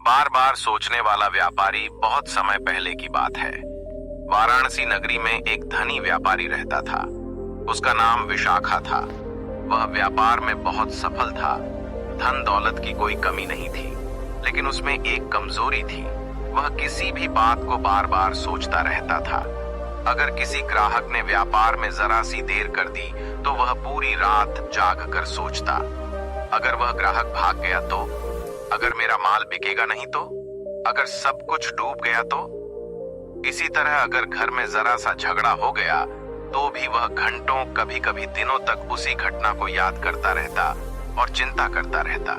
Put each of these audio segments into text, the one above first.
बार बार सोचने वाला व्यापारी बहुत समय पहले की बात है। वाराणसी नगरी में एक धनी व्यापारी रहता था। उसका नाम विशाखा था। वह व्यापार में बहुत सफल था। धन दौलत की कोई कमी नहीं थी, लेकिन उसमें एक कमजोरी थी। वह किसी भी बात को बार बार सोचता रहता था। अगर किसी ग्राहक ने व्यापार में जरा सी देर कर दी तो वह पूरी रात जाग कर सोचता। अगर वह ग्राहक भाग गया तो, अगर मेरा माल बिकेगा नहीं तो, अगर सब कुछ डूब गया तो। इसी तरह अगर घर में जरा सा झगड़ा हो गया तो भी वह घंटों, कभी कभी दिनों तक उसी घटना को याद करता रहता और चिंता करता रहता।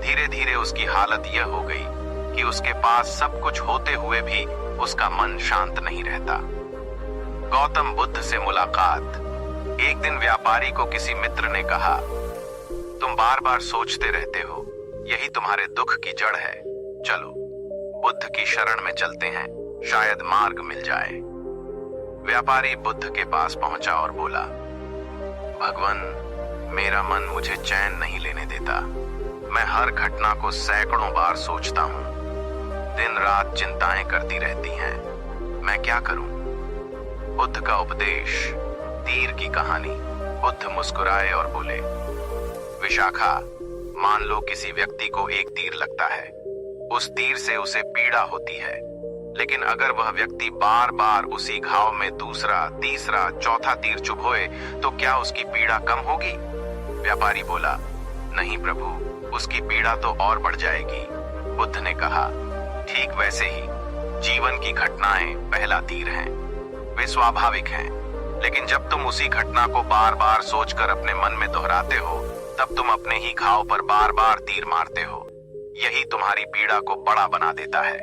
धीरे धीरे उसकी हालत यह हो गई कि उसके पास सब कुछ होते हुए भी उसका मन शांत नहीं रहता। गौतम बुद्ध से मुलाकात। एक दिन व्यापारी को किसी मित्र ने कहा, तुम बार बार सोचते रहते हो, यही तुम्हारे दुख की जड़ है। चलो बुद्ध की शरण में चलते हैं, शायद मार्ग मिल जाए। व्यापारी बुद्ध के पास पहुंचा और बोला, भगवान, मेरा मन मुझे चैन नहीं लेने देता। मैं हर घटना को सैकड़ों बार सोचता हूं। दिन रात चिंताएं करती रहती हैं। मैं क्या करूं? बुद्ध का उपदेश, तीर की कहानी। बुद्ध मुस्कुराए और बोले, विशाखा, मान लो किसी व्यक्ति को एक तीर लगता है। उस तीर से उसे पीड़ा होती है, लेकिन अगर वह व्यक्ति बार बार उसी घाव में दूसरा, तीसरा, चौथा तीर चुभोए तो क्या उसकी पीड़ा कम होगी? व्यापारी बोला, नहीं प्रभु, उसकी पीड़ा तो और बढ़ जाएगी। बुद्ध ने कहा, ठीक वैसे ही जीवन की घटनाएं पहला तीर हैं। वे स्वाभाविक हैं, लेकिन जब तुम उसी घटना को बार बार सोचकर अपने मन में दोहराते हो, तब तुम अपने ही घाव पर बार बार तीर मारते हो। यही तुम्हारी पीड़ा को बड़ा बना देता है।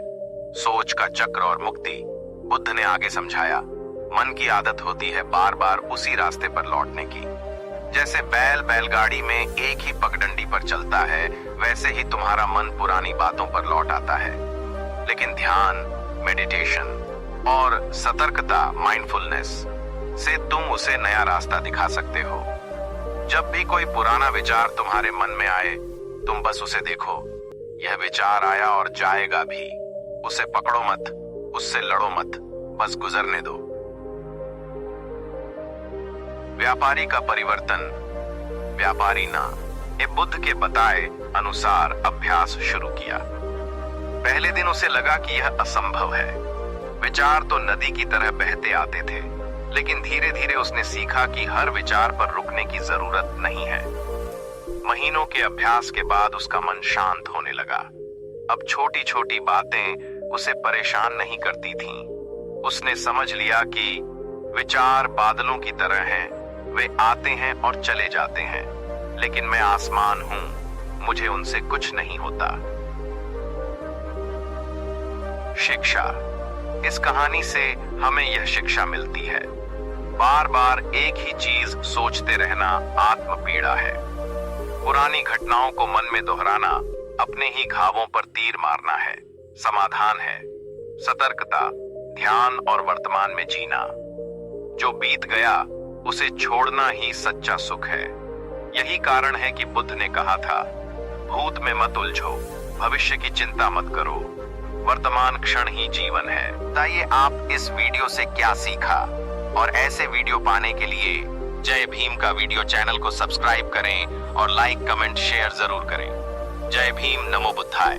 सोच का चक्र और मुक्ति। बुद्ध ने आगे समझाया, मन की आदत होती है बार बार उसी रास्ते पर लौटने की। जैसे बैल बैलगाड़ी में एक ही पगडंडी पर चलता है, वैसे ही तुम्हारा मन पुरानी बातों पर लौट आता है। लेकिन ध्यान, मेडिटेशन और सतर्कता, माइंडफुलनेस से तुम उसे नया रास्ता दिखा सकते हो। जब भी कोई पुराना विचार तुम्हारे मन में आए, तुम बस उसे देखो। यह विचार आया और जाएगा भी। उसे पकड़ो मत, उससे लड़ो मत, बस गुजरने दो। व्यापारी का परिवर्तन। व्यापारी ने बुद्ध के बताए अनुसार अभ्यास शुरू किया। पहले दिन उसे लगा कि यह असंभव है। विचार तो नदी की तरह बहते आते थे, लेकिन धीरे धीरे उसने सीखा कि हर विचार पर रुकने की जरूरत नहीं है। महीनों के अभ्यास के बाद उसका मन शांत होने लगा। अब छोटी छोटी बातें उसे परेशान नहीं करती थीं। उसने समझ लिया कि विचार बादलों की तरह हैं, वे आते हैं और चले जाते हैं, लेकिन मैं आसमान हूं, मुझे उनसे कुछ नहीं होता। शिक्षा। इस कहानी से हमें यह शिक्षा मिलती है, बार बार एक ही चीज सोचते रहना आत्म पीड़ा है। पुरानी घटनाओं को मन में दोहराना अपने ही घावों पर तीर मारना है। समाधान है सतर्कता, ध्यान और वर्तमान में जीना। जो बीत गया उसे छोड़ना ही सच्चा सुख है। यही कारण है कि बुद्ध ने कहा था, भूत में मत उलझो, भविष्य की चिंता मत करो, वर्तमान क्षण ही जीवन है। बताइए आप इस वीडियो से क्या सीखा, और ऐसे वीडियो पाने के लिए जय भीम का वीडियो चैनल को सब्सक्राइब करें और लाइक, कमेंट, शेयर जरूर करें। जय भीम, नमो बुद्धाय।